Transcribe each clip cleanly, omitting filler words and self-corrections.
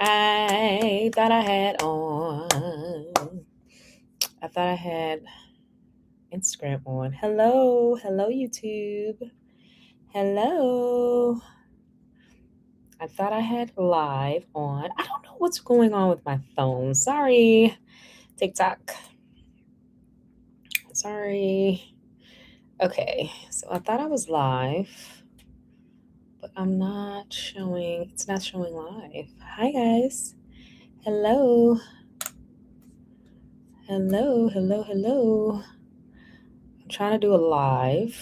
I thought I had on. I thought I had Instagram on. Hello, hello, YouTube. Hello. I thought I had live on. I don't know what's going on with my phone. Sorry, TikTok. Sorry. Okay, so I thought I was live, but I'm not showing. It's not showing live. Hi, guys. Hello. Hello, hello, hello. I'm trying to do a live.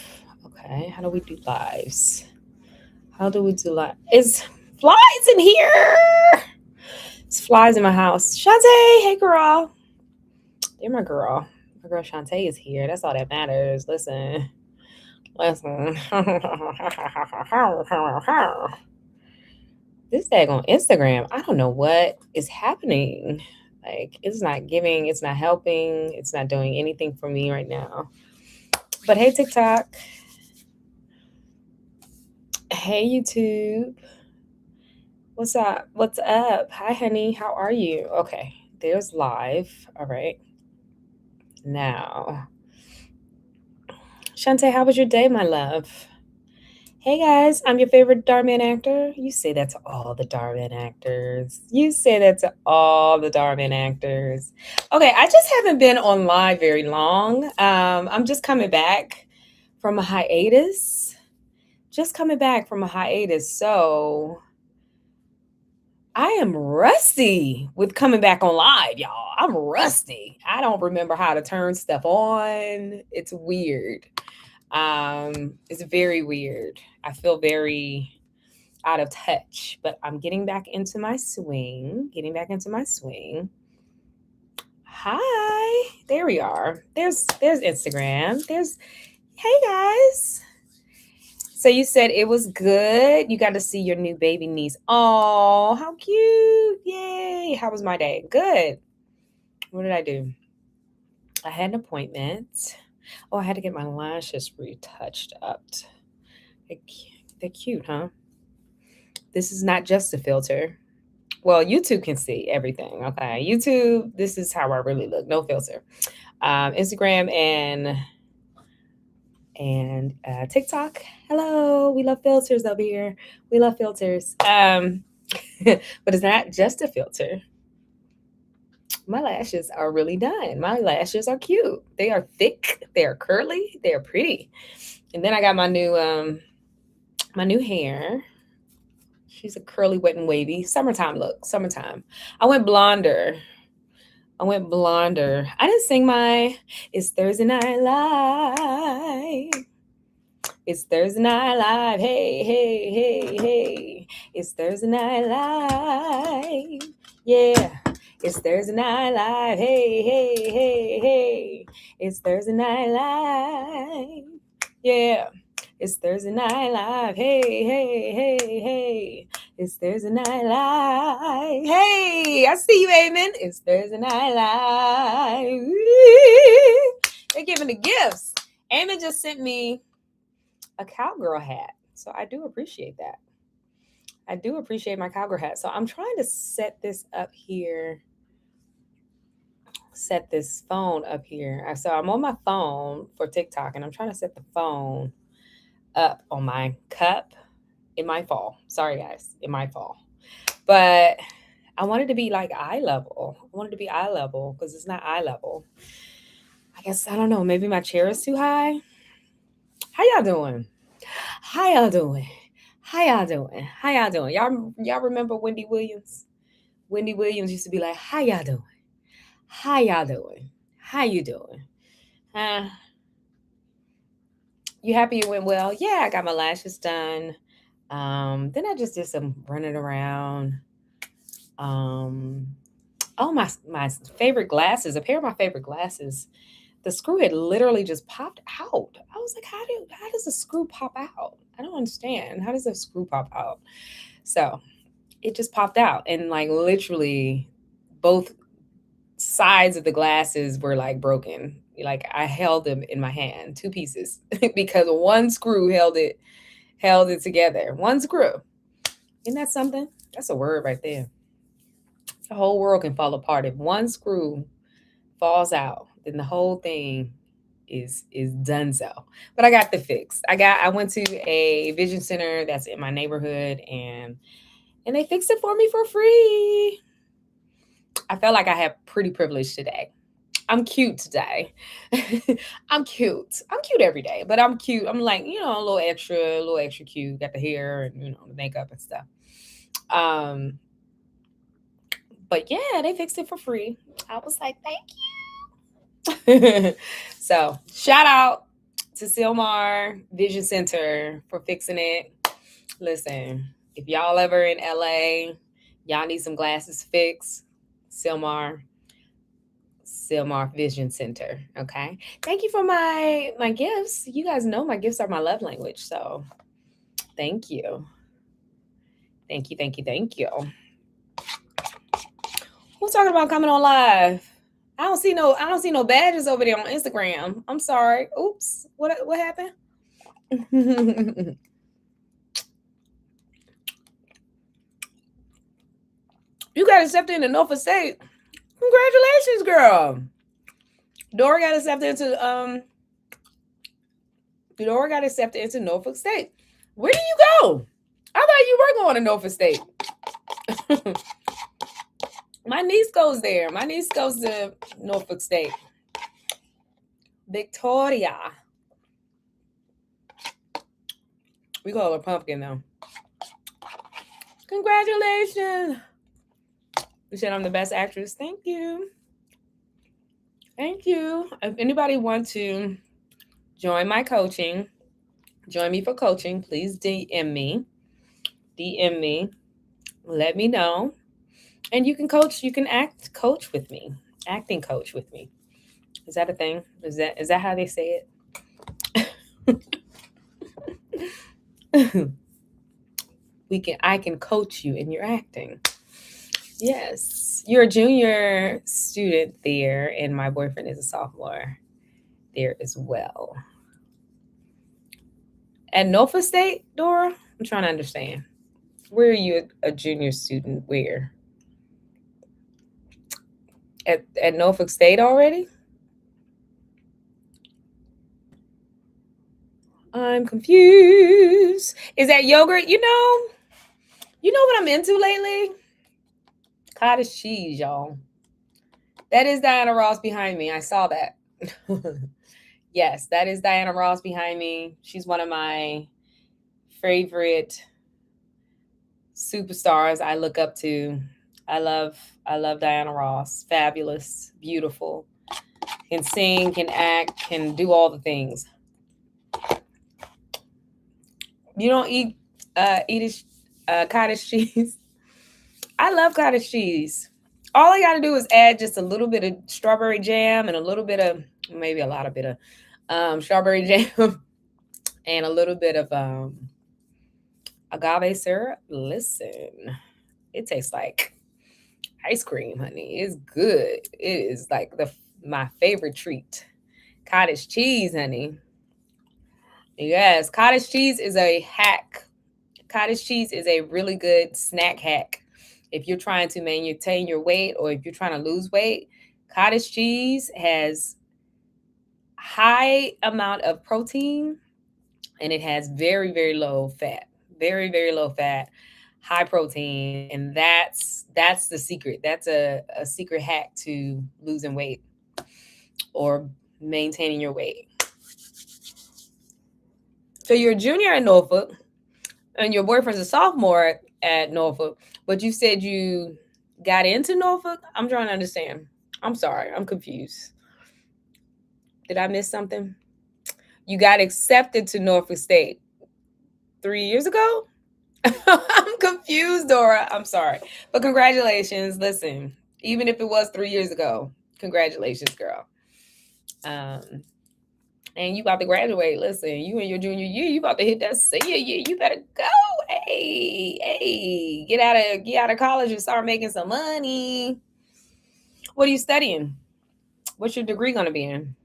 Okay, how do we do lives? How do we do live? Is flies in here? It's flies in my house. Shantae, hey girl. You're my girl. My girl Shantae is here. That's all that matters. Listen. Listen. This tag on Instagram, I don't know what is happening. Like, it's not giving, it's not helping, it's not doing anything for me right now. But hey, TikTok. Hey, YouTube. What's up? What's up? Hi, honey. How are you? Okay, there's live. All right. Now, Shantae, how was your day, my love? Hey guys, I'm your favorite Darman actor. You say that to all the Darman actors. You say that to all the Darman actors. Okay, I just haven't been on live very long. I'm just coming back from a hiatus. Just coming back from a hiatus. So I am rusty with coming back on live, y'all. I'm rusty. I don't remember how to turn stuff on. It's weird. It's very weird. I feel very out of touch, but I'm getting back into my swing. Getting back into my swing. Hi, there we are. There's Instagram. There's hey guys. So you said it was good. You got to see your new baby niece. Oh, how cute! Yay! How was my day? Good. What did I do? I had an appointment. Oh, I had to get my lashes retouched up. They're cute, huh? This is not just a filter. Well, YouTube can see everything. Okay, YouTube. This is how I really look. No filter. Instagram and TikTok. Hello, we love filters over here. We love filters. But it's not just a filter. My lashes are really done. My lashes are cute. They are thick. They are curly. They are pretty. And then I got my new hair. She's a curly, wet, and wavy. Summertime look. Summertime. I went blonder. I didn't sing my It's Thursday Night Live. It's Thursday Night Live. Hey, hey, hey, hey. It's Thursday Night Live. Yeah. It's Thursday Night Live. Hey, hey, hey, hey. It's Thursday Night Live. Yeah. It's Thursday Night Live. Hey, hey, hey, hey. It's Thursday Night Live. Hey, I see you, Amen. It's Thursday Night Live. They're giving the gifts. Amen just sent me a cowgirl hat. So I do appreciate that. I do appreciate my cowgirl hat. So I'm trying to set this up here. Set this phone up here. So I'm on my phone for TikTok and I'm trying to set the phone up on my cup. It might fall. Sorry, guys. It might fall. But I wanted to be like eye level. I wanted to be eye level because it's not eye level. I guess, I don't know. Maybe my chair is too high. How y'all doing? How y'all doing? How y'all doing? How y'all doing? Y'all remember Wendy Williams? Wendy Williams used to be like, "How y'all doing? How y'all doing? How you doing? Uh, you happy it went well? Yeah, I got my lashes done. Then I just did some running around. Um, oh my favorite glasses. A pair of my favorite glasses. The screw had literally just popped out. I was like, how does a screw pop out? I don't understand. How does a screw pop out? So it just popped out and like literally both sides of the glasses were like broken. Like I held them in my hand, two pieces, because one screw held it together. One screw. Isn't that something? That's a word right there. The whole world can fall apart. If one screw falls out, then the whole thing is done so. But I got the fix. I went to a vision center that's in my neighborhood, and they fixed it for me for free. I felt like I had pretty privilege today. I'm cute today. I'm cute. I'm cute every day, but I'm cute. I'm like, a a little extra cute. Got the hair and the makeup and stuff. But yeah, they fixed it for free. I was like, thank you. So shout out to Silmar Vision Center for fixing it. Listen, if y'all ever in LA, y'all need some glasses fixed, Silmar Vision Center. Okay. Thank you for my gifts. You guys know my gifts are my love language. So thank you. Thank you. Thank you. Thank you. Who's talking about coming on live? I don't see no badges over there on Instagram. I'm sorry. Oops. What happened? You got accepted into Norfolk State. Congratulations, girl. Dora got accepted into Norfolk State. Where do you go? I thought you were going to Norfolk State. My niece goes there. My niece goes to Norfolk State. Victoria. We call her Pumpkin, though. Congratulations. You said I'm the best actress. Thank you. Thank you. If anybody wants to join my coaching, join me for coaching, please DM me. Let me know. And you can coach, you can coach with me. Acting coach with me. Is that a thing? Is that how they say it? I can coach you in your acting. Yes. You're a junior student there, and my boyfriend is a sophomore there as well. At Norfolk State, Dora? I'm trying to understand. Where are you a junior student? Where? At Norfolk State already? I'm confused. Is that yogurt? You know what I'm into lately? Cottage cheese, y'all. That is Diana Ross behind me. I saw that. Yes, that is Diana Ross behind me. She's one of my favorite superstars I look up to. I love Diana Ross. Fabulous, beautiful. Can sing, can act, can do all the things. You don't eat cottage cheese? I love cottage cheese. All I got to do is add just a little bit of strawberry jam and a little bit of, maybe a lot of bit of strawberry jam and a little bit of agave syrup. Listen, it tastes like ice cream, honey. It's good. It is like my favorite treat. Cottage cheese, honey. Yes, cottage cheese is a hack. Cottage cheese is a really good snack hack. If you're trying to maintain your weight or if you're trying to lose weight, cottage cheese has high amount of protein and it has very, very low fat. Very, very low fat, high protein. And that's the secret. That's a secret hack to losing weight or maintaining your weight. So you're a junior at Norfolk and your boyfriend's a sophomore at Norfolk, but you said you got into Norfolk? I'm trying to understand. I'm sorry. I'm confused. Did I miss something? You got accepted to Norfolk State 3 years ago? I'm confused, Dora. I'm sorry. But congratulations. Listen, even if it was 3 years ago, congratulations, girl. And you about to graduate. Listen, you in your junior year, you about to hit that senior year. You better go. Hey, get out of college and start making some money. What are you studying? What's your degree going to be in?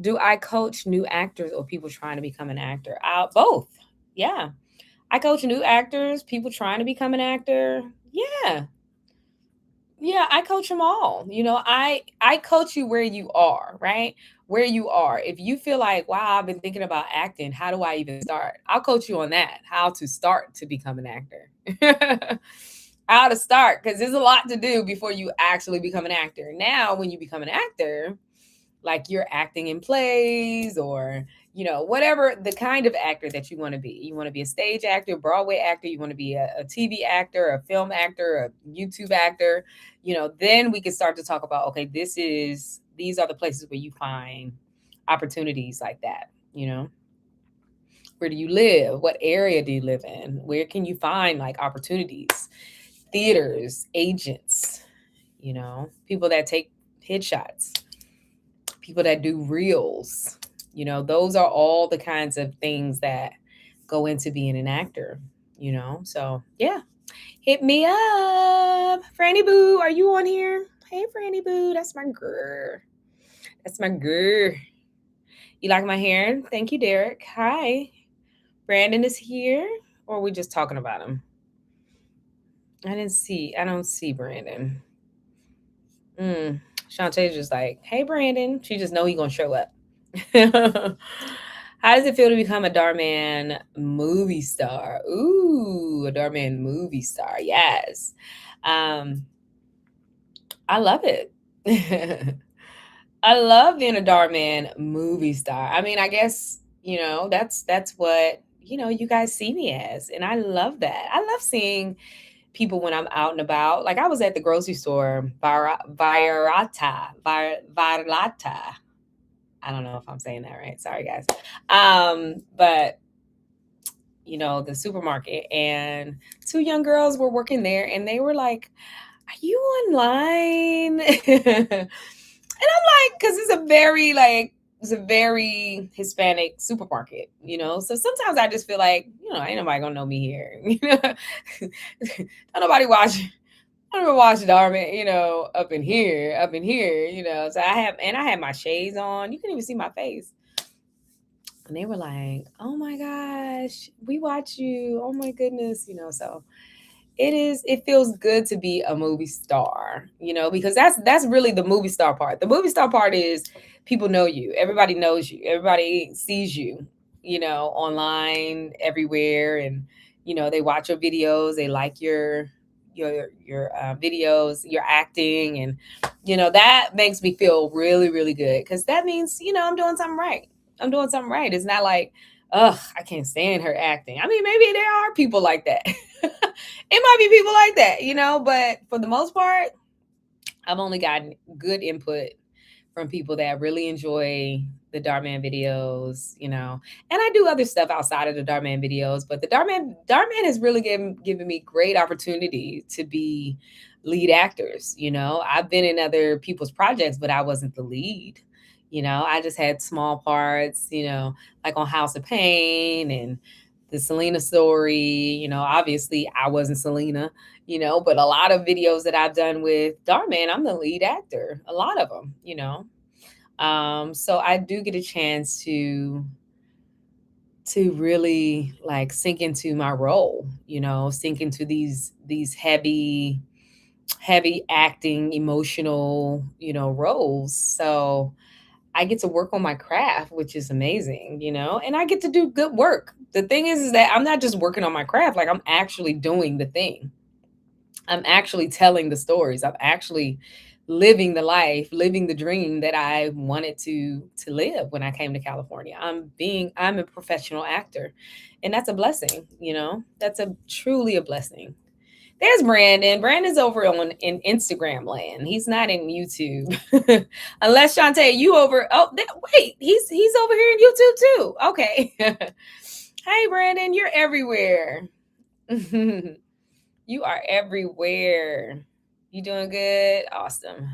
Do I coach new actors or people trying to become an actor? Both. Yeah. I coach new actors, people trying to become an actor. Yeah. Yeah, I coach them all. I coach you where you are, right? Where you are. If you feel like, wow, I've been thinking about acting, how do I even start? I'll coach you on that, how to start to become an actor. How to start, because there's a lot to do before you actually become an actor. Now, when you become an actor, like you're acting in plays or whatever the kind of actor that you want to be. You want to be a stage actor, Broadway actor, you want to be a TV actor, a film actor, a YouTube actor. Then we can start to talk about, okay, these are the places where you find opportunities like that. Where do you live? What area do you live in? Where can you find like opportunities? Theaters, agents, people that take headshots, people that do reels. Those are all the kinds of things that go into being an actor. So yeah, hit me up, Franny Boo. Are you on here? Hey, Franny Boo, that's my girl. That's my girl. You like my hair? Thank you, Derek. Hi, Brandon is here, or are we just talking about him? I don't see Brandon. Shantae's just like, hey, Brandon. She just know he gonna show up. How does it feel to become a Darman movie star? Ooh, a Darman movie star. Yes. I love it. I love being a Darman movie star. I mean, I guess, that's what, you guys see me as. And I love that. I love seeing people when I'm out and about. Like I was at the grocery store, Virata. I don't know if I'm saying that right. Sorry, guys. But the supermarket, and two young girls were working there, and they were like, "Are you online?" And I'm like, because it's a very Hispanic supermarket, So sometimes I just feel like, ain't nobody gonna know me here. Don't nobody watch. I don't even watch Darman, up in here. So I had my shades on. You couldn't even see my face. And they were like, "Oh my gosh, we watch you. Oh my goodness." So it feels good to be a movie star, because that's really the movie star part. The movie star part is people know you. Everybody knows you. Everybody sees you, online everywhere, and they watch your videos, they like your videos, your acting, and that makes me feel really, really good, because that means I'm doing something right. I'm doing something right. It's not like, ugh, I can't stand her acting. I mean, maybe there are people like that. It might be people like that, but for the most part, I've only gotten good input from people that really enjoy the Darman videos, and I do other stuff outside of the Darman videos, but the Darman has really given me great opportunity to be lead actors. I've been in other people's projects, but I wasn't the lead. I just had small parts, like on House of Pain and the Selena story. Obviously I wasn't Selena, but a lot of videos that I've done with Darman, I'm the lead actor, a lot of them, so I do get a chance to really like sink into my role, sink into these heavy acting, emotional, roles. So I get to work on my craft, which is amazing, and I get to do good work. The thing is that I'm not just working on my craft, like I'm actually doing the thing. I'm actually telling the stories. I'm actually living the life, living the dream that I wanted to live when I came to California. I'm a professional actor, and that's a blessing, That's a truly a blessing. There's Brandon. Brandon's over in Instagram land. He's not in YouTube. Unless Shantae, you over. Oh, wait, he's over here in YouTube too. Okay. Hey, Brandon, you're everywhere. You are everywhere. You doing good? Awesome.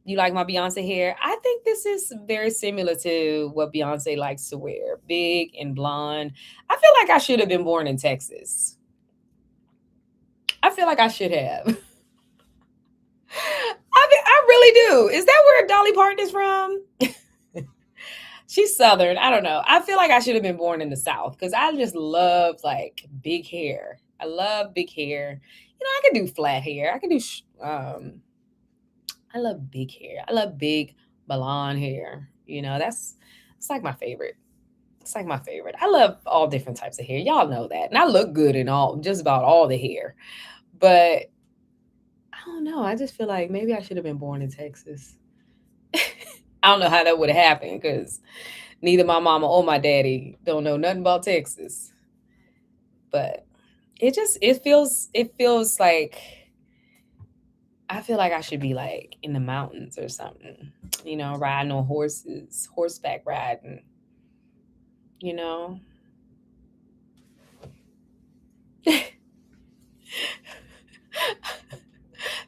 You like my Beyonce hair? I think this is very similar to what Beyonce likes to wear. Big and blonde. I feel like I should have been born in Texas. I feel like I should have. I really do. Is that where Dolly Parton is from? She's Southern. I don't know. I feel like I should have been born in the South, because I just love like big hair. I love big hair. I can do flat hair. I can do. I love big hair. I love big blonde hair. That's it's like my favorite. It's like my favorite. I love all different types of hair. Y'all know that, and I look good in just about all the hair. But I don't know. I just feel like maybe I should have been born in Texas. I don't know how that would have happened because neither my mama or my daddy don't know nothing about Texas. But it feels like I feel like I should be like in the mountains or something, riding on horses, horseback riding, you know.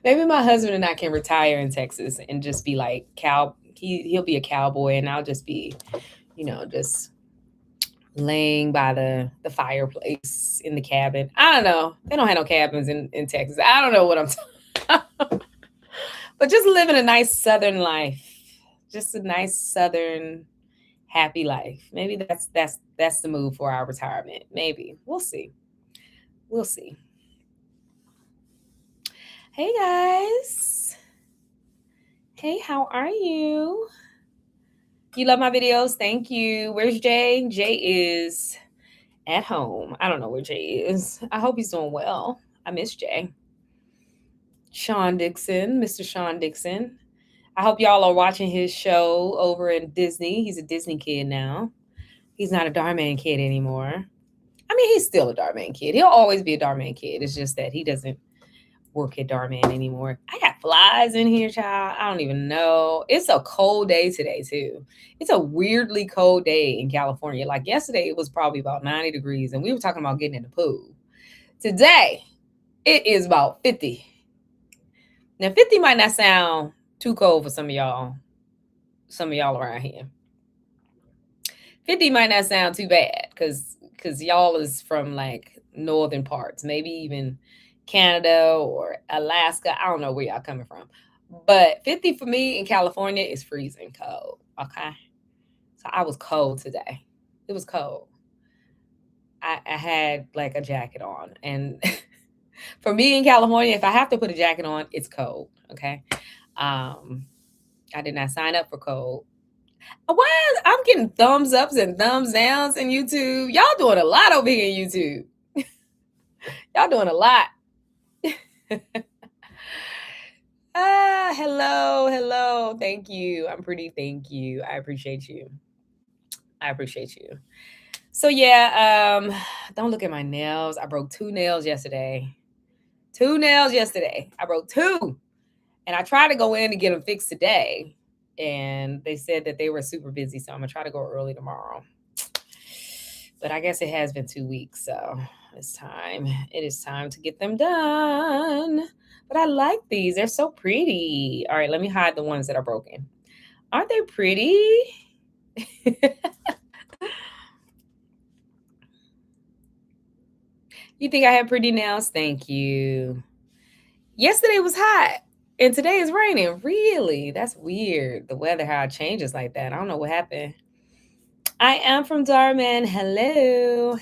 Maybe my husband and I can retire in Texas and just be like he'll be a cowboy and I'll just be, just laying by the fireplace in the cabin. I don't know. They don't have no cabins in Texas. I don't know what I'm talking but just living a nice southern life. Just a nice southern happy life. Maybe that's the move for our retirement. Maybe. We'll see. We'll see. Hey guys. Hey, how are you? You love my videos? Thank you. Where's Jay? Jay is at home. I don't know where Jay is. I hope he's doing well. I miss Jay. Sean Dixon, Mr. Sean Dixon. I hope y'all are watching his show over in Disney. He's a Disney kid now. He's not a Darman kid anymore. I mean, he's still a Darman kid. He'll always be a Darman kid. It's just that he doesn't work at Darman anymore. I got flies in here, child. I don't even know. It's a cold day today, too. It's a weirdly cold day in California. Like yesterday, it was probably about 90 degrees, and we were talking about getting in the pool. Today, it is about 50. Now, 50 might not sound too cold for some of y'all around here. 50 might not sound too bad because y'all is from like northern parts, maybe even Canada or Alaska. I don't know where y'all coming from. But 50 for me in California is freezing cold. Okay. So I was cold today. It was cold. I had like a jacket on. And for me in California, if I have to put a jacket on, it's cold. Okay. I did not sign up for cold. Why I'm getting thumbs ups and thumbs downs in YouTube. Y'all doing a lot over here in YouTube. Y'all doing a lot. Hello. Thank you. I'm pretty. Thank you. I appreciate you. So yeah, don't look at my nails. I broke 2 nails yesterday. I broke 2. And I tried to go in and get them fixed today. And they said that they were super busy. So I'm going to try to go early tomorrow. But I guess it has been 2 weeks. So it's time. It is time to get them done. But I like these. They're so pretty. All right, let me hide the ones that are broken. Aren't they pretty? You think I have pretty nails? Thank you. Yesterday was hot and today is raining. Really? That's weird. The weather, how it changes like that. I don't know what happened. I am from Darman. Hello.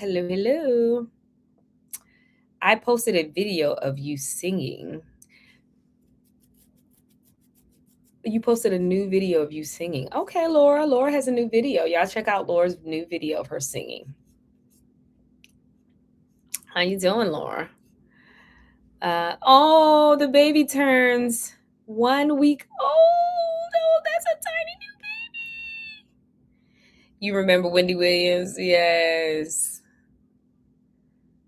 I posted a video of you singing. You posted a new video of you singing. Okay, Laura. Laura has a new video. Y'all check out Laura's new video of her singing. How you doing, Laura? The baby turns 1 week old. Oh, that's a tiny new baby. You remember Wendy Williams? Yes.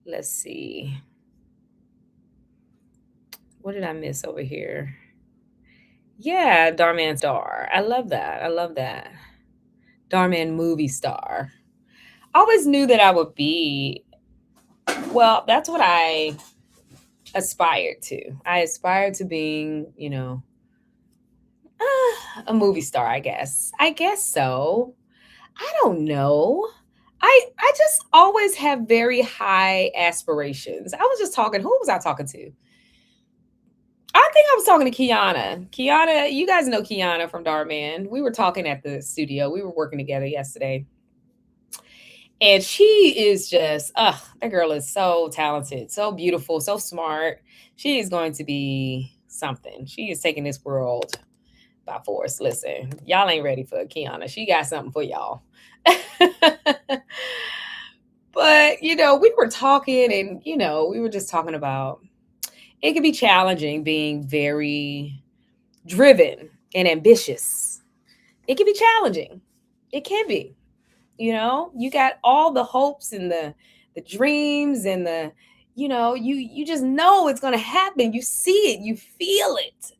Let's see. What did I miss over here? Yeah, Darman star. I love that. Darman movie star. I always knew that I would be. Well, that's what I aspired to. I aspired to being, a movie star, I guess. I guess so. I don't know. I just always have very high aspirations. I was just talking. Who was I talking to? I think I was talking to Kiana. Kiana, you guys know Kiana from Darman. We were talking at the studio. We were working together yesterday. And she is just, that girl is so talented, so beautiful, so smart. She is going to be something. She is taking this world by force. Listen, y'all ain't ready for Kiana. She got something for y'all. But, we were talking and, we were just talking about it can be challenging being very driven and ambitious. It can be challenging. It can be. You got all the hopes and the dreams and you just know it's going to happen. You see it, you feel it.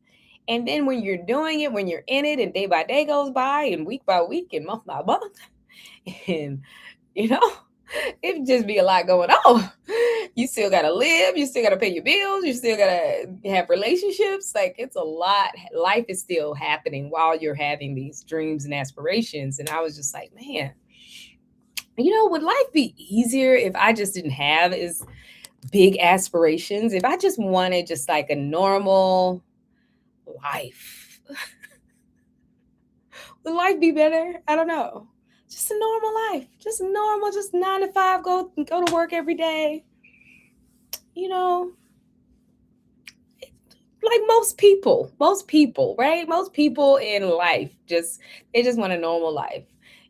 And then when you're doing it, when you're in it, and day by day goes by and week by week and month by month, and you know it just be a lot going on. You still gotta live, you still gotta pay your bills, you still gotta have relationships. Like, it's a lot. Life is still happening while you're having these dreams and aspirations. And I was just like, man, would life be easier if I just didn't have as big aspirations? If I just wanted just like a normal life, would life be better? I don't know. Just a normal life, just normal, just 9 to 5, go to work every day. Like most people, right? Most people in life they just want a normal life.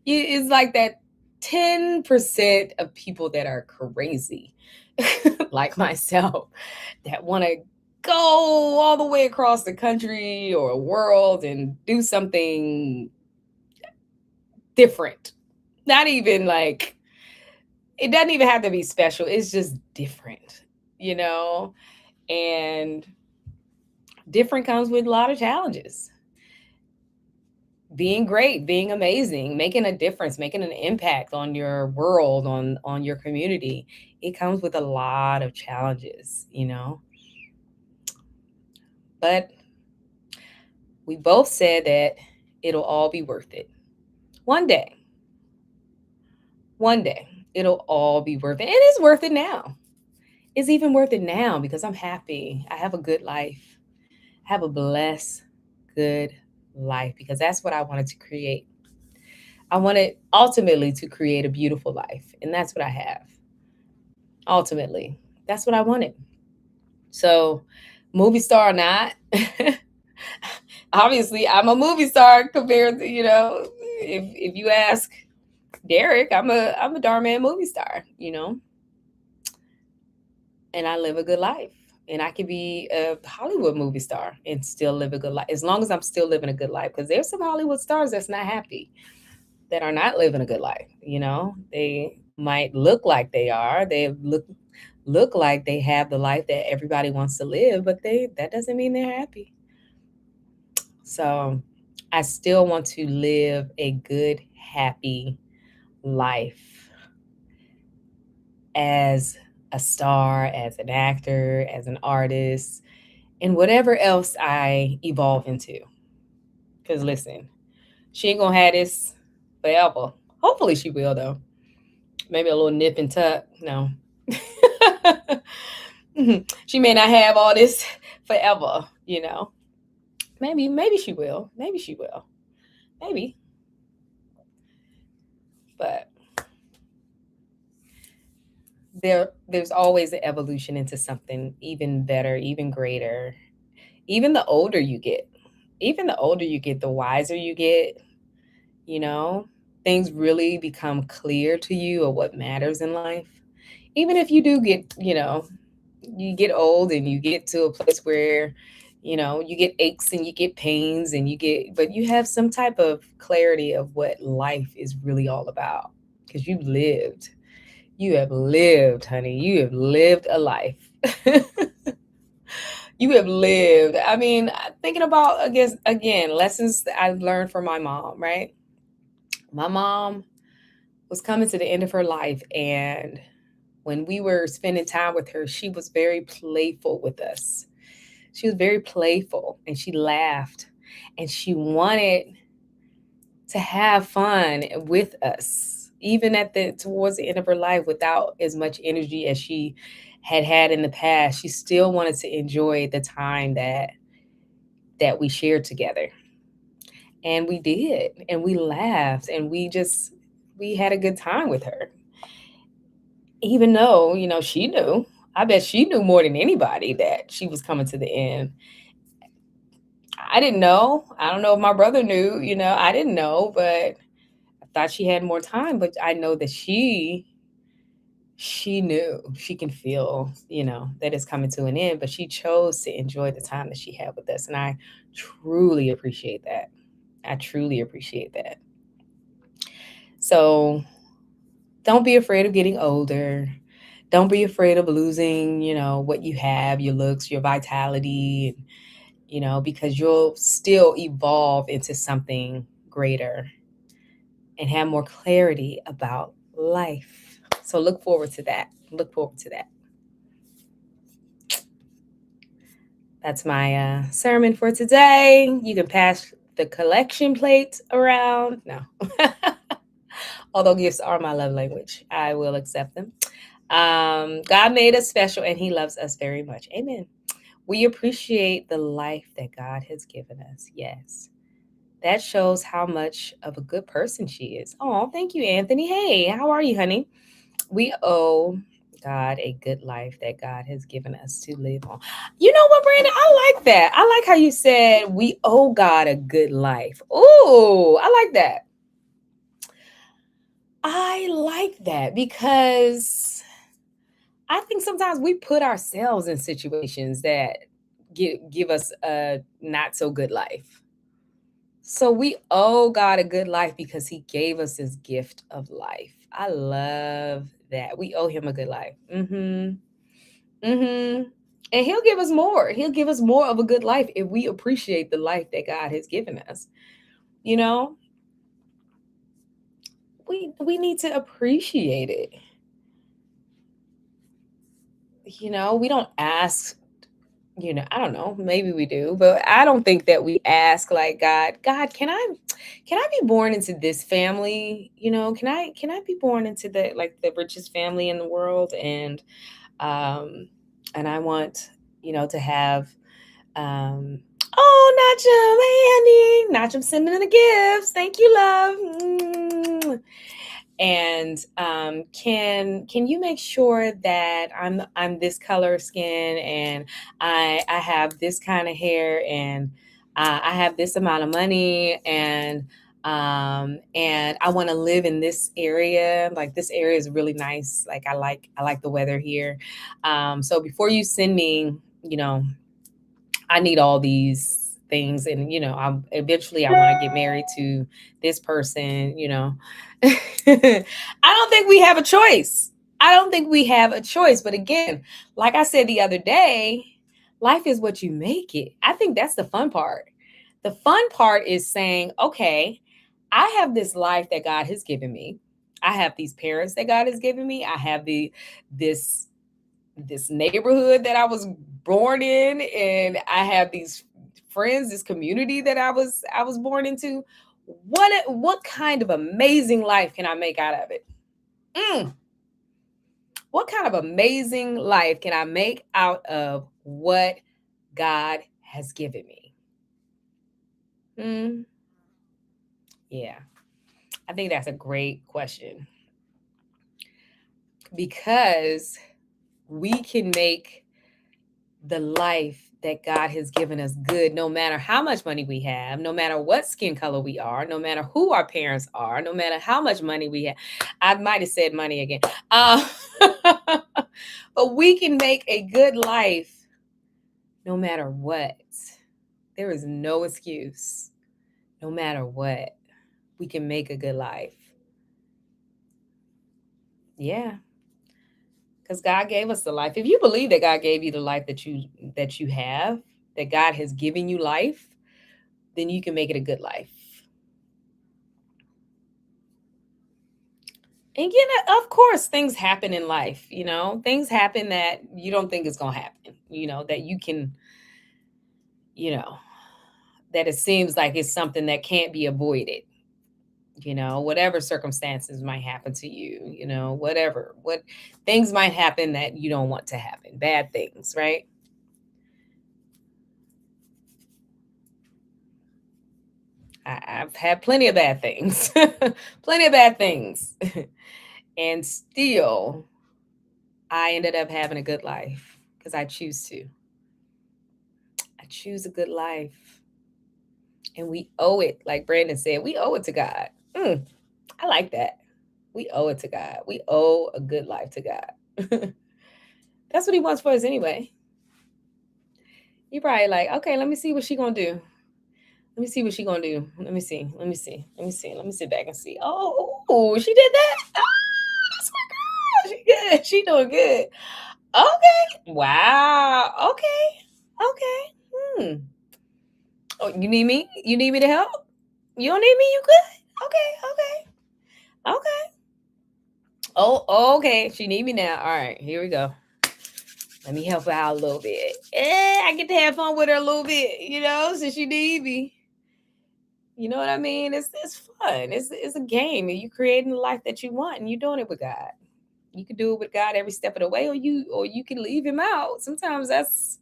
It's like that 10% of people that are crazy, like myself, that want to go all the way across the country or world and do something different. Not even like, it doesn't even have to be special. It's just different, and different comes with a lot of challenges. Being great, being amazing, making a difference, making an impact on your world, on your community, it comes with a lot of challenges, But we both said that it'll all be worth it. One day, it'll all be worth it. And it's worth it now. It's even worth it now because I'm happy. I have a good life. I have a blessed, good life, because that's what I wanted to create. I wanted ultimately to create a beautiful life. And that's what I have. Ultimately, that's what I wanted. So, movie star or not, obviously I'm a movie star compared to, if you ask Derek, I'm a darn man movie star, and I live a good life. And I could be a Hollywood movie star and still live a good life, as long as I'm still living a good life. Because there's some Hollywood stars that's not happy, that are not living a good life. They might look like they are. They look like they have the life that everybody wants to live, but that doesn't mean they're happy. So I still want to live a good, happy life as a star, as an actor, as an artist, and whatever else I evolve into. Because listen, she ain't gonna have this forever. Hopefully she will, though. Maybe a little nip and tuck. No. She may not have all this forever, Maybe she will. Maybe she will. Maybe. But there's always an evolution into something even better, even greater. Even the older you get, the wiser you get, things really become clear to you of what matters in life. Even if you do get, you get old and you get to a place where, you get aches and you get pains and but you have some type of clarity of what life is really all about, because you've lived. You have lived, honey. You have lived a life. You have lived. I mean, thinking about, I guess, again, lessons that I've learned from my mom, right? My mom was coming to the end of her life. And when we were spending time with her, she was very playful with us. She was very playful and she laughed and she wanted to have fun with us, even towards the end of her life, without as much energy as she had in the past. She still wanted to enjoy the time that we shared together. And we did, and we laughed, and we had a good time with her. even though, she knew. I bet she knew more than anybody that she was coming to the end. I didn't know. I don't know if my brother knew, I didn't know, but I thought she had more time, but I know that she knew. She can feel, that it's coming to an end, but she chose to enjoy the time that she had with us, and I truly appreciate that. I truly appreciate that. So, don't be afraid of getting older. Don't be afraid of losing, what you have, your looks, your vitality, because you'll still evolve into something greater and have more clarity about life. So look forward to that. Look forward to that. That's my sermon for today. You can pass the collection plate around. No. Although gifts are my love language, I will accept them. God made us special and he loves us very much. Amen. We appreciate the life that God has given us. Yes. That shows how much of a good person she is. Oh, thank you, Anthony. Hey, how are you, honey? We owe God a good life that God has given us to live on. You know what, Brandon? I like that. I like how you said we owe God a good life. Oh, I like that. I like that because I think sometimes we put ourselves in situations that give us a not so good life. So we owe God a good life because he gave us his gift of life. I love that. We owe him a good life. Mhm. Mhm. And he'll give us more. He'll give us more of a good life if we appreciate the life that God has given us. You know, we need to appreciate it. We don't ask, I don't know, maybe we do, but I don't think that we ask like God, can I be born into this family? Can I be born into the richest family in the world, um and I want, to have um oh, Nachum sending in the gifts. Thank you, love. And can you make sure that I'm this color of skin, and I have this kind of hair, and I have this amount of money, and I want to live in this area. Like, this area is really nice. Like, I like the weather here. So before you send me, I need all these things, and I'm eventually I want to get married to this person. I don't think we have a choice. I don't think we have a choice. But again, like I said the other day, life is what you make it. I think that's the fun part. The fun part is saying, okay, I have this life that God has given me. I have these parents that God has given me. I have this this neighborhood that I was born in, and I have these friends, this community that I was born into. What kind of amazing life can I make out of it? Mm, what kind of amazing life can I make out of what God has given me? Mm, yeah, I think that's a great question because we can make the life that God has given us good, no matter how much money we have, no matter what skin color we are, no matter who our parents are, no matter how much money we have. I might have said money again. Uh, but we can make a good life no matter what. There is no excuse. No matter what, we can make a good life. Yeah, because God gave us the life. If you believe that God gave you the life that you have, that God has given you life, then you can make it a good life. And of course, things happen in life. Things happen that you don't think is going to happen. That you can, you know, that it seems like it's something that can't be avoided. Whatever circumstances might happen to you, what things might happen that you don't want to happen, bad things, right? I've had plenty of bad things, plenty of bad things, and still I ended up having a good life because I choose to. I choose a good life. And we owe it, like Brandon said, we owe it to God. I like that. We owe it to God. We owe a good life to God. That's what he wants for us anyway. You probably like, okay, let me see what she gonna do. Let me see what she gonna do. Let me see. Let me see. Let me see. Let me sit back and see. Oh, she did that. Oh, that's my girl. She good. She doing good. Okay. Wow. Okay. Okay. Oh, you need me? You need me to help? You don't need me? You good? Okay. Okay. Okay. Oh, okay. She need me now. All right. Here we go. Let me help her out a little bit. I get to have fun with her a little bit, since she need me. You know what I mean? It's fun. It's a game, and you creating the life that you want, and you're doing it with God. You can do it with God every step of the way, or you can leave Him out. Sometimes that's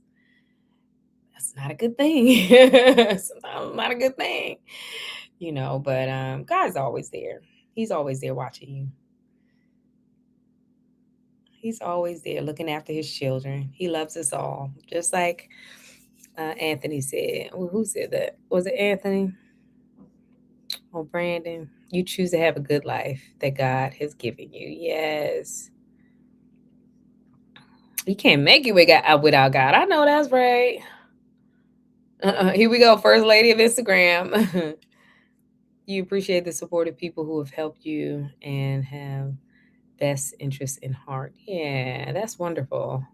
not a good thing. Sometimes not a good thing, But God's always there. He's always there watching you. He's always there looking after His children. He loves us all, just like Anthony said. Who said that? Was it Anthony? Oh, Brandon, you choose to have a good life that God has given you. Yes. You can't make it without God. I know that's right. Here we go. First lady of Instagram. You appreciate the support of people who have helped you and have best interest in heart. Yeah, that's wonderful.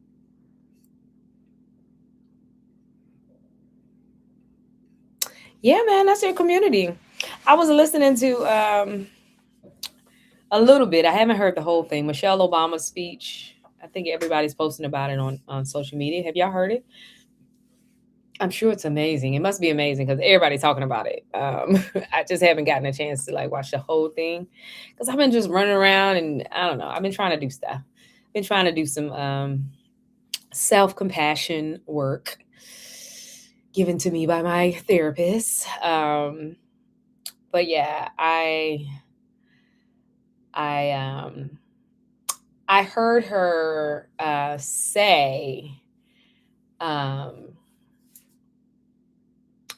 Yeah, man, that's your community. I was listening to a little bit. I haven't heard the whole thing. Michelle Obama's speech. I think everybody's posting about it on social media. Have y'all heard it? I'm sure it's amazing. It must be amazing because everybody's talking about it. I just haven't gotten a chance to like watch the whole thing because I've been just running around and I don't know. I've been trying to do stuff. Been trying to do some self compassion work given to me by my therapist. But yeah, I um, I heard her say. Um,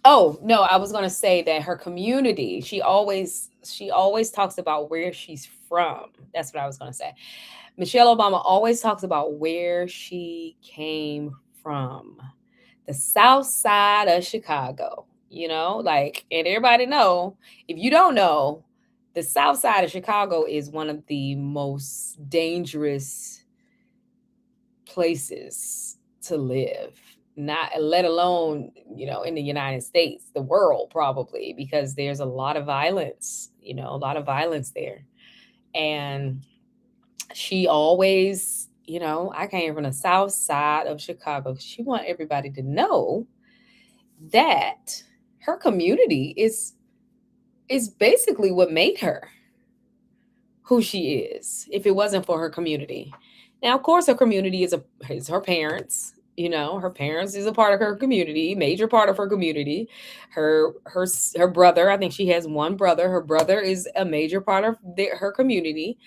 Oh, no, I was gonna say that her community, she always talks about where she's from. That's what I was gonna say. Michelle Obama always talks about where she came from. The South Side of Chicago, like, and everybody know, if you don't know, the South Side of Chicago is one of the most dangerous places to live, not let alone in the United States, the world, probably, because there's a lot of violence, a lot of violence there. And she always, I came from the South Side of Chicago. She want everybody to know that her community is basically what made her who she is. If it wasn't for her community, now of course her community is her parents. Her parents is a part of her community, major part of her community. Her brother, I think she has one brother. Her brother is a major part of her community.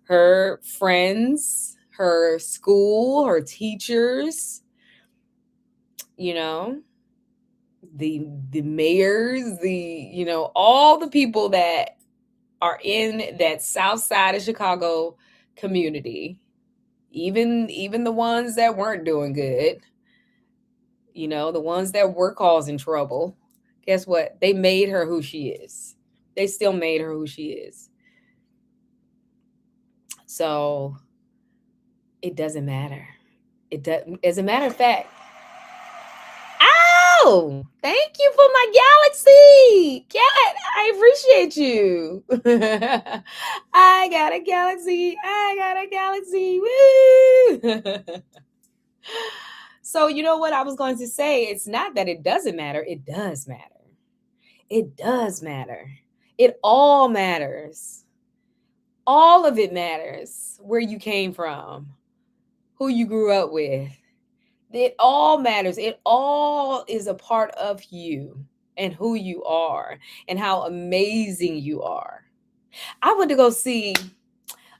Her friends, her school, her teachers, you know, the mayors, all the people that are in that South Side of Chicago community, even the ones that weren't doing good, the ones that were causing trouble. Guess what? They made her who she is. They still made her who she is. So it doesn't matter. It does. As a matter of fact, oh, thank you for my galaxy, cat. I appreciate you. I got a galaxy. I got a galaxy. Woo! So you know what I was going to say? It's not that it doesn't matter. It does matter. It does matter. It all matters. All of it matters. Where you came from, who you grew up with. It all matters. It all is a part of you and who you are and how amazing you are. I went to go see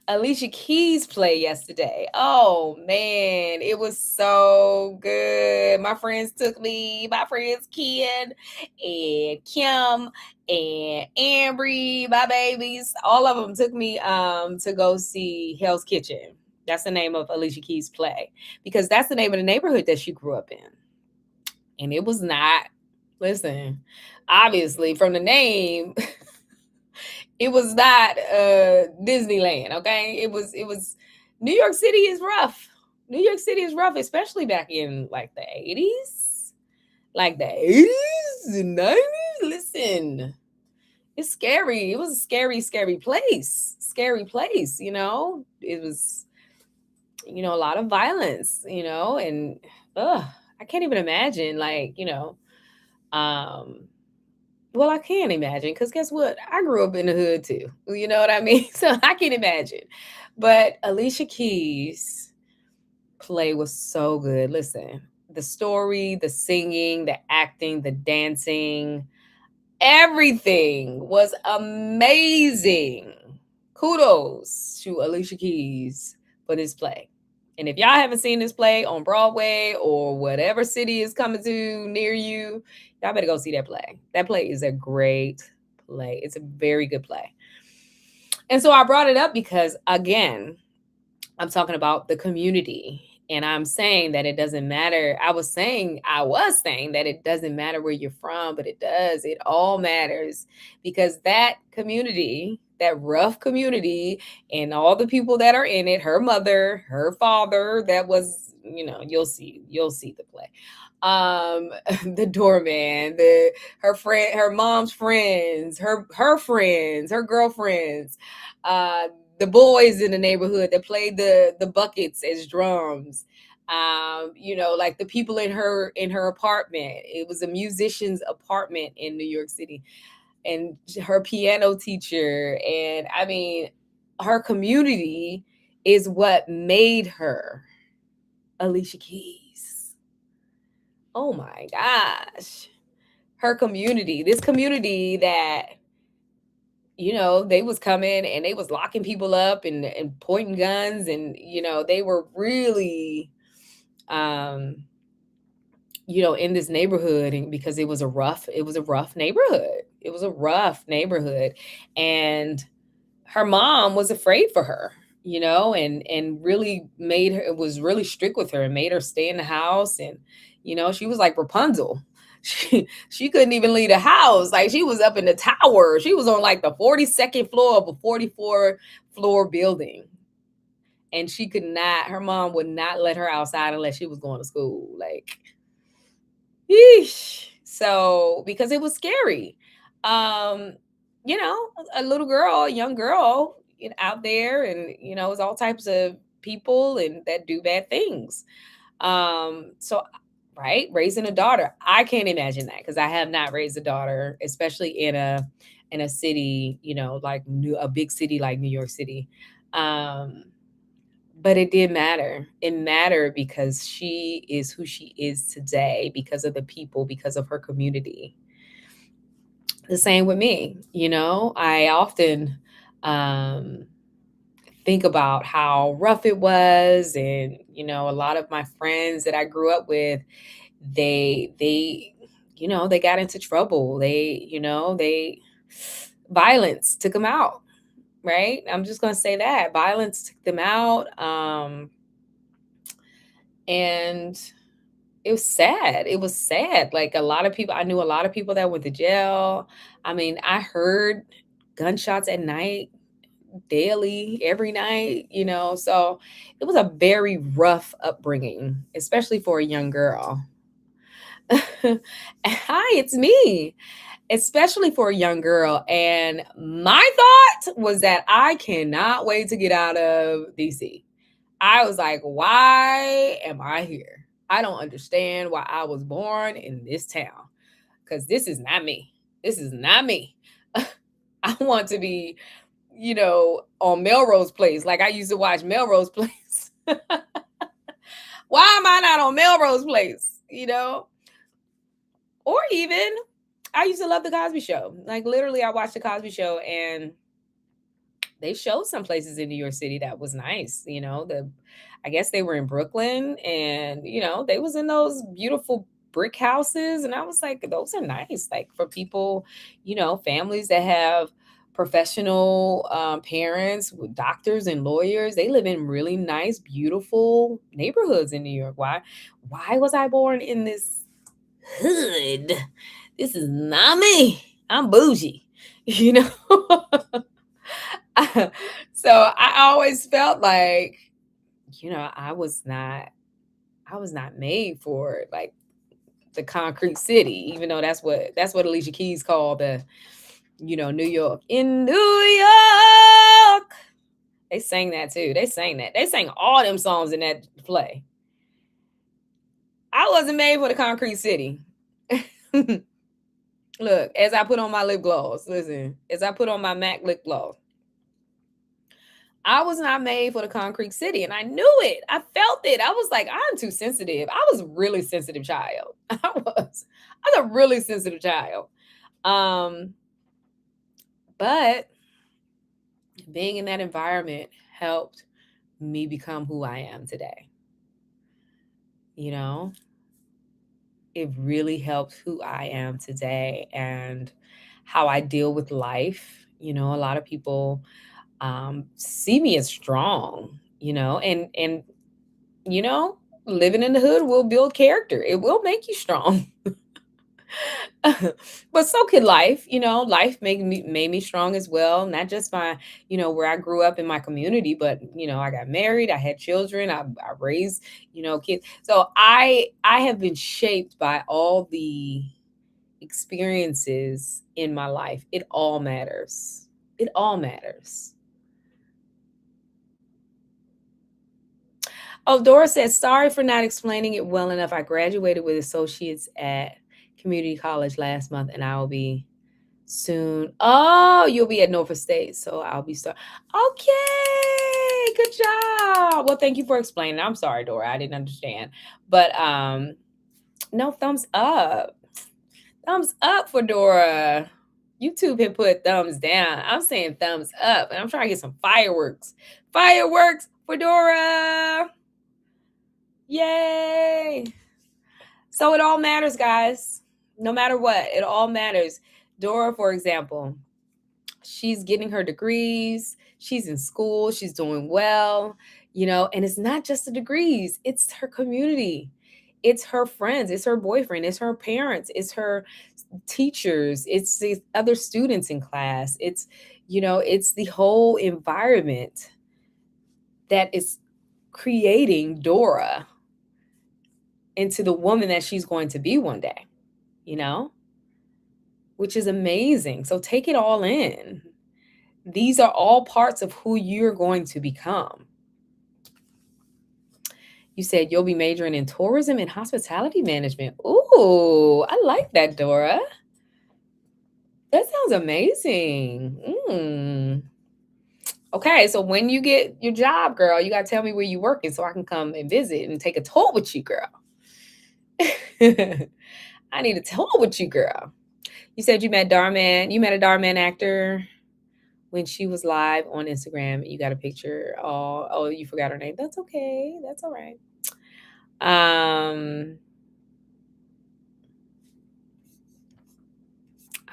Alicia Keys play yesterday. Oh man, it was so good. My friends took me, my friends Ken and Kim and Ambry, my babies, all of them took me to go see Hell's Kitchen. That's the name of Alicia Keys' play because that's the name of the neighborhood that she grew up in. And it was not, listen, obviously from the name, it was not Disneyland, okay? It was New York City is rough. New York City is rough, especially back in like the 80s. Like the 80s and 90s. Listen, it's scary. It was a scary, scary place. Scary place, you know? It was, a lot of violence, and I can't even imagine, like, um, well, I can imagine because guess what? I grew up in the hood too. You know what I mean? So I can imagine. But Alicia Keys' play was so good. Listen, the story, the singing, the acting, the dancing, everything was amazing. Kudos to Alicia Keys for this play. And if y'all haven't seen this play on Broadway or whatever city is coming to near you, y'all better go see that play. That play is a great play. It's a very good play. And so I brought it up because, again, I'm talking about the community. And I'm saying that it doesn't matter. I was saying that it doesn't matter where you're from, but it does. It all matters because that community, that rough community, and all the people that are in it, her mother, her father, that was, you'll see the play. The doorman, her friend, her mom's friends, her friends, her girlfriends, the boys in the neighborhood that played the buckets as drums, like the people in her apartment. It was a musician's apartment in New York City, and her piano teacher, and I mean, her community is what made her Alicia Keys. Oh my gosh, her community, this community that, they was coming and they was locking people up and pointing guns, and they were really in this neighborhood, and because it was a rough neighborhood. It was a rough neighborhood, and her mom was afraid for her, and really made her, was really strict with her and made her stay in the house. And she was like Rapunzel. She couldn't even leave the house. Like, she was up in the tower. She was on like the 42nd floor of a 44 floor building. And she could not, her mom would not let her outside unless she was going to school. Like, yeesh. So, because it was scary. Um, a little girl, a young girl, out there, and it's all types of people and that do bad things. So, right, raising a daughter, I can't imagine that because I have not raised a daughter, especially in a city, like a big city like New York City. But it did matter. It mattered because she is who she is today because of the people, because of her community. The same with me. I often think about how rough it was, and a lot of my friends that I grew up with, they they got into trouble. They violence took them out, right? I'm just going to say that violence took them out. And it was sad. It was sad. Like, I knew a lot of people that went to jail. I mean, I heard gunshots at night daily, every night, so it was a very rough upbringing, especially for a young girl. Hi, it's me. Especially for a young girl. And my thought was that I cannot wait to get out of DC. I was like, why am I here? I don't understand why I was born in this town, because this is not me. This is not me. I want to be, on Melrose Place. Like, I used to watch Melrose Place. Why am I not on Melrose Place? Or even, I used to love the Cosby Show. Like, literally, I watched the Cosby Show, and they showed some places in New York City that was nice. I guess they were in Brooklyn, and they was in those beautiful brick houses, and I was like, those are nice, like for people, families that have professional parents with doctors and lawyers. They live in really nice, beautiful neighborhoods in New York. Why was I born in this hood? This is not me. I'm bougie, you know. So I always felt like, I was not made for like the concrete city, even though that's what Alicia Keys called the, New York. In New York. They sang that too. They sang that. They sang all them songs in that play. I wasn't made for the concrete city. Look, as I put on my lip gloss, as I put on my MAC lip gloss, I was not made for the concrete city, and I knew it. I felt it. I was like, I'm too sensitive. I was a really sensitive child. I was a really sensitive child. But being in that environment helped me become who I am today. It really helped who I am today and how I deal with life. A lot of people see me as strong, and living in the hood will build character. It will make you strong. But so could life. Life made me strong as well. Not just my, where I grew up in my community, but I got married, I had children, I raised, kids. So I have been shaped by all the experiences in my life. It all matters. It all matters. Oh, Dora says, sorry for not explaining it well enough. I graduated with associates at community college last month, and I will be soon. Oh, you'll be at Norfolk State, so I'll be sorry. Okay, good job. Well, thank you for explaining. I'm sorry, Dora, I didn't understand. But no, thumbs up. Thumbs up for Dora. YouTube had put thumbs down. I'm saying thumbs up, and I'm trying to get some fireworks. Fireworks for Dora. Yay. So it all matters, guys. No matter what, it all matters. Dora, for example, she's getting her degrees. She's in school. She's doing well, and it's not just the degrees. It's her community. It's her friends. It's her boyfriend. It's her parents. It's her teachers. It's the other students in class. It's the whole environment that is creating Dora into the woman that she's going to be one day, which is amazing. So take it all in. These are all parts of who you're going to become. You said you'll be majoring in tourism and hospitality management. Ooh, I like that, Dora. That sounds amazing. Okay, so when you get your job, girl, you got to tell me where you're working so I can come and visit and take a tour with you, girl. I need a tour with you, girl. You said you met Darman. You met a Darman actor when she was live on Instagram. You got a picture. Oh, you forgot her name. That's okay. That's all right. I'm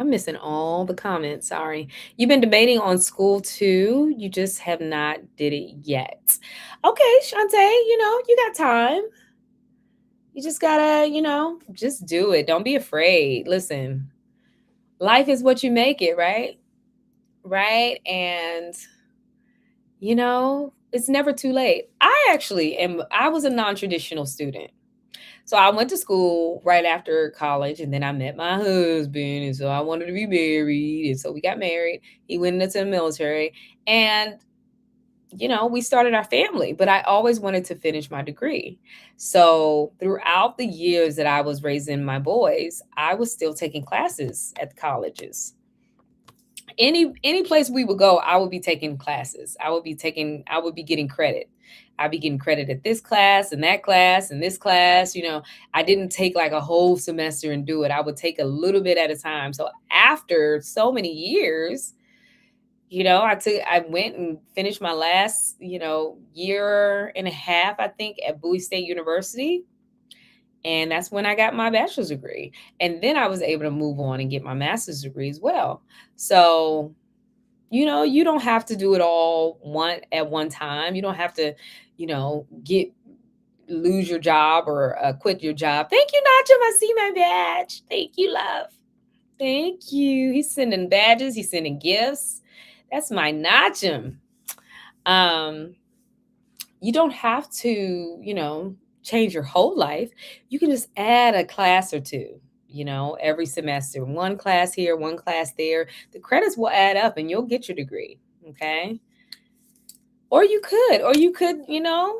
missing all the comments. Sorry. You've been debating on school too. You just have not did it yet. Okay, Shantae, you got time. You just gotta, just do it. Don't be afraid. Listen, life is what you make it, right? Right? And, it's never too late. I was a non-traditional student. So I went to school right after college, and then I met my husband. And so I wanted to be married. And so we got married. He went into the military. And we started our family, but I always wanted to finish my degree. So throughout the years that I was raising my boys, I was still taking classes at the colleges. Any place we would go, I would be taking classes. I would be getting credit. I'd be getting credit at this class and that class and this class. I didn't take like a whole semester and do it. I would take a little bit at a time. So after so many years, I went and finished my last, year and a half, I think, at Bowie State University. And that's when I got my bachelor's degree. And then I was able to move on and get my master's degree as well. So, you don't have to do it all at one time. You don't have to, get lose your job or quit your job. Thank you, Nachum. I see my badge. Thank you, love. Thank you. He's sending badges. He's sending gifts. That's my Nachum. Um, you don't have to, change your whole life. You can just add a class or two, every semester. One class here, one class there. The credits will add up and you'll get your degree. Okay. Or you could,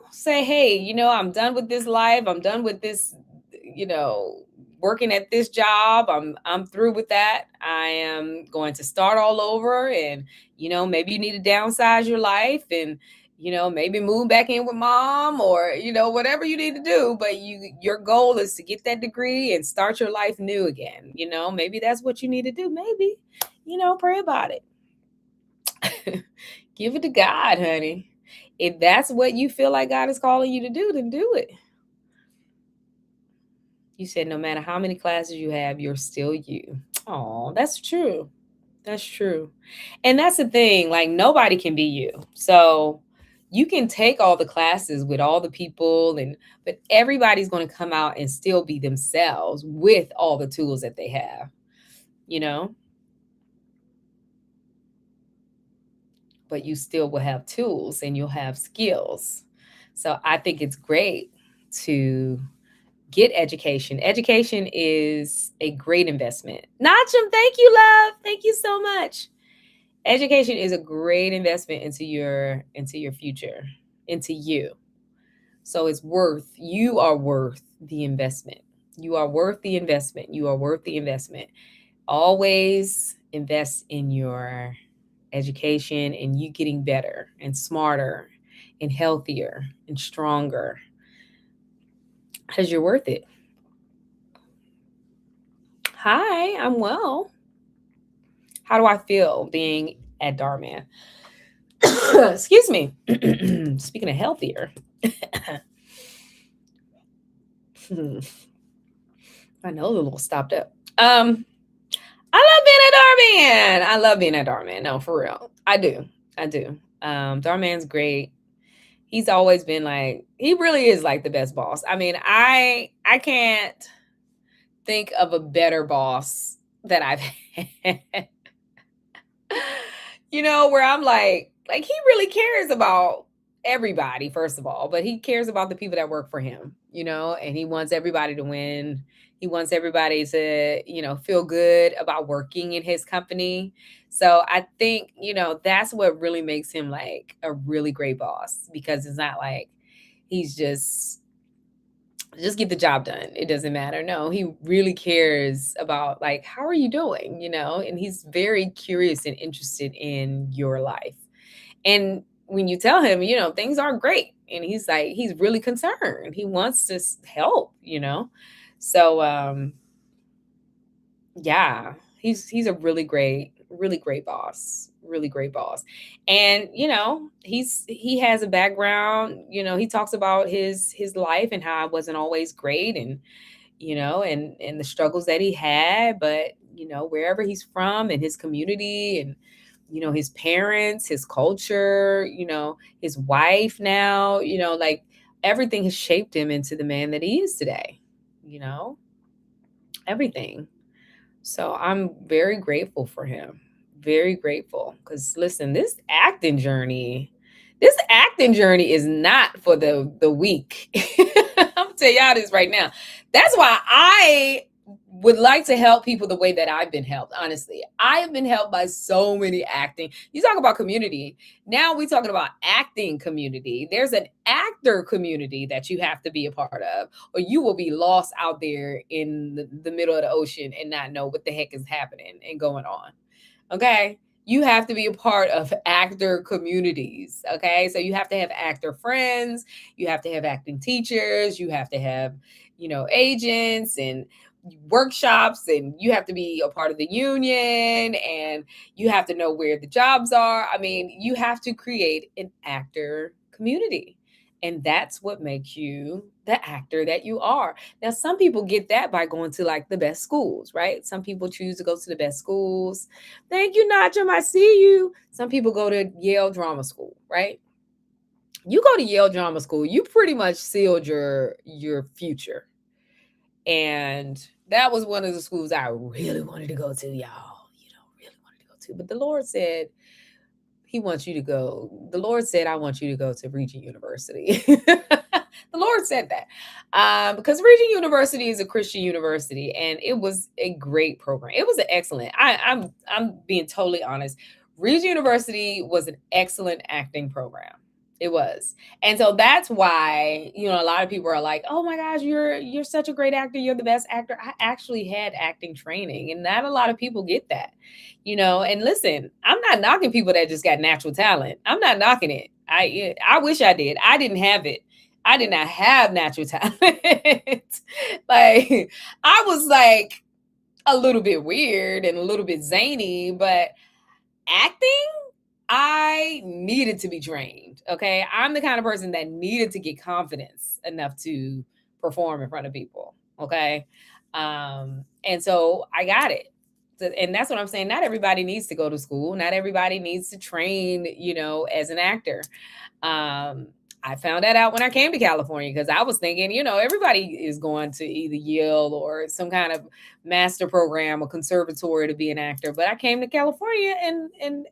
say, hey, I'm done with this life. I'm done with this, working at this job. I'm through with that. I am going to start all over. And, maybe you need to downsize your life and, maybe move back in with mom or, whatever you need to do. But your goal is to get that degree and start your life new again. Maybe that's what you need to do. Maybe, pray about it. Give it to God, honey. If that's what you feel like God is calling you to do, then do it. You said no matter how many classes you have, you're still you. Oh, that's true. That's true. And that's the thing, like nobody can be you. So you can take all the classes with all the people but everybody's going to come out and still be themselves with all the tools that they have, but you still will have tools and you'll have skills. So I think it's great to get education. Education is a great investment. Nachum, thank you, love. Thank you so much. Education is a great investment into your future, into you. So you are worth the investment. You are worth the investment. You are worth the investment. Always invest in your education and you getting better and smarter and healthier and stronger because you're worth it. Hi, I'm well. How do I feel being at Darman? Excuse me. Speaking of healthier. My nose a little stopped up. I love being at Darman. I love being at Darman. No, for real. I do. Darman's great. He's always been like, he really is like the best boss. I mean, I can't think of a better boss that I've had. Where I'm like he really cares about everybody, first of all, but he cares about the people that work for him, and he wants everybody to win. He wants everybody to, feel good about working in his company. So I think, that's what really makes him like a really great boss, because it's not like he's just get the job done. It doesn't matter. No, he really cares about like, how are you doing? And he's very curious and interested in your life. And when you tell him, things aren't great, and he's really concerned. He wants to help, So yeah, he's a really great boss. Really great boss. And he has a background, he talks about his life and how it wasn't always great, and and the struggles that he had, but wherever he's from and his community and his parents, his culture, his wife now, like everything has shaped him into the man that he is today, everything. So I'm very grateful for him. Very grateful. Because listen, this acting journey is not for the weak. I'm gonna tell y'all this right now. That's why I would like to help people the way that I've been helped. Honestly, I have been helped by so many acting. You talk about community. Now we're talking about acting community. There's an actor community that you have to be a part of, or you will be lost out there in the middle of the ocean and not know what the heck is happening and going on. Okay. You have to be a part of actor communities. Okay. So you have to have actor friends. You have to have acting teachers. You have to have, agents, and workshops, and you have to be a part of the union, and you have to know where the jobs are. I mean, you have to create an actor community. And that's what makes you the actor that you are. Now, some people get that by going to like the best schools, right? Some people choose to go to the best schools. Thank you, Najim. I see you. Some people go to Yale Drama School, right? You go to Yale Drama School, you pretty much sealed your future. And that was one of the schools I really wanted to go to, y'all. Really wanted to go to. But the Lord said, He wants you to go. The Lord said, I want you to go to Regent University. The Lord said that because Regent University is a Christian university, and it was a great program. It was an excellent. I'm being totally honest. Regent University was an excellent acting program. It was. And so that's why, a lot of people are like, "Oh my gosh, you're such a great actor. You're the best actor." I actually had acting training, and not a lot of people get that. And listen, I'm not knocking people that just got natural talent. I'm not knocking it. I wish I did. I didn't have it. I did not have natural talent. Like, I was like a little bit weird and a little bit zany, but acting, I needed to be trained. Okay. I'm the kind of person that needed to get confidence enough to perform in front of people. Okay. And so I got it. And that's what I'm saying. Not everybody needs to go to school. Not everybody needs to train, as an actor. I found that out when I came to California, because I was thinking, everybody is going to either Yale or some kind of master program or conservatory to be an actor. But I came to California, and